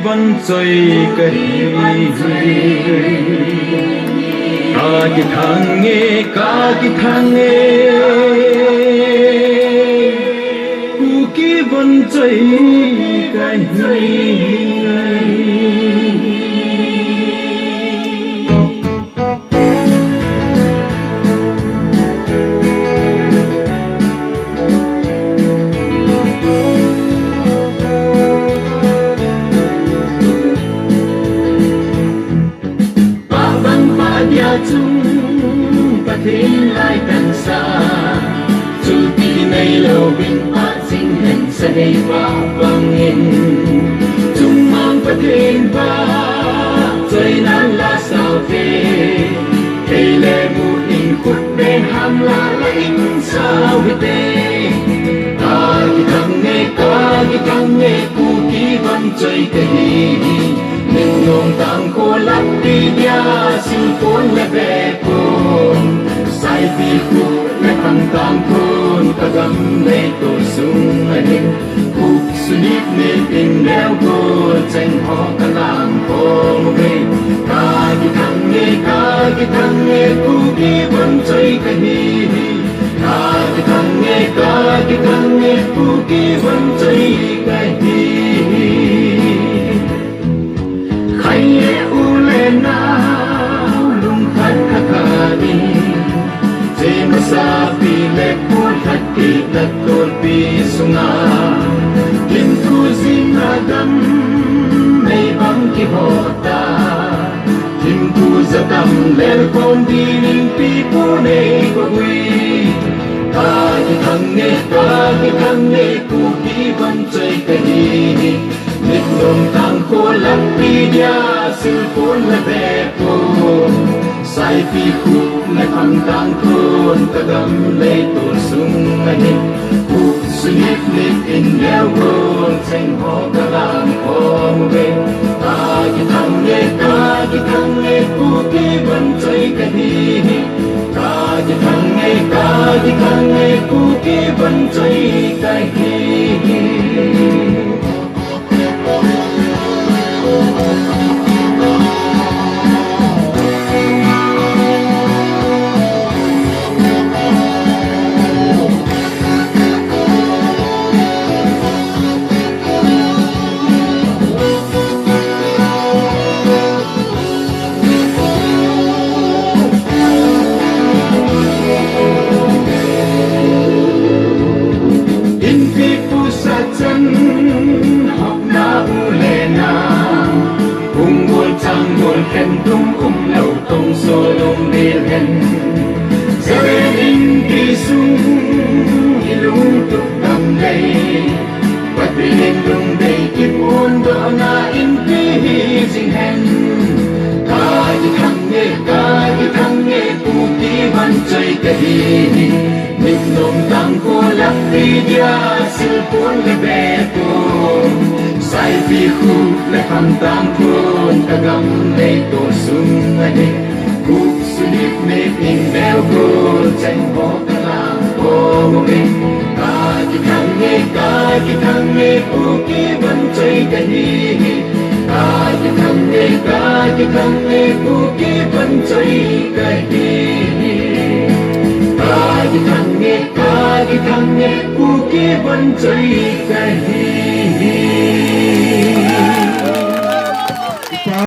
vẫn chơi cái cả cái thằng nghe cu kí vẫn chơi cái chung và thế lại càng xa dù kỳ này lâu bình phát sinh hình sẽ đầy và vang hình chung mang và thế và trời nắng là sao thế hay lệ một hình khúc bên ham là in sao về thế cả cái thằng nghe cu ký vẫn chơi cái mình nồng tang khô lắc đi dia xin phốn lệ về phốn sai vì khu lệ thằng tang phốn ta gầm lệ tổ sung lệ hình cuộc sunit nên tình đeo cô tranh họ cả làm phong về cả cái thằng nghe cu ký vẫn chơi cái hi cả cái thằng nghe cu ký vẫn chơi cái hi khaye ulena lung khat khakadi je masapi le pul khati takol pi sunga kim tu zinagam nei bang ki hota kim tu zakam lel kom dinin pi pu nei ko hui ka ki thang ne ku ki ban chai ka hi nít nồng tang khô lắc đi dia sư phốn là về phốn sai phi khúc là thằng tang khôn ta gầm lấy tổ sung là nít khúc sunit nít in đeo gôn tranh họ cả làm khó về ta cái thằng nghe cu kí vẫn chơi cái đi ta cái thằng nghe cu kí vẫn chơi cái đi khen tung lâu tung so lung đi lên giờ in kỳ sung hi lung tuk đầm đầy và tiền lung đầy kịp buồn đỏ na in kỳ dinh hen cả cái thằng nghe cu ký văn chơi cái mình nồng tang khô lắc đi dia sư cuốn le bè cuốn sai vì khu le khăn tang cuốn ta gầm lấy tổ sung ngay cuộc sunit mê in đeo cuốn tranh bỏ ta làm cô nghe cả cái thằng nghe cu ký vẫn chơi cái cả cái thằng nghe cu ký vẫn chơi cái cả cái thằng nghe cu ký vẫn chơi cái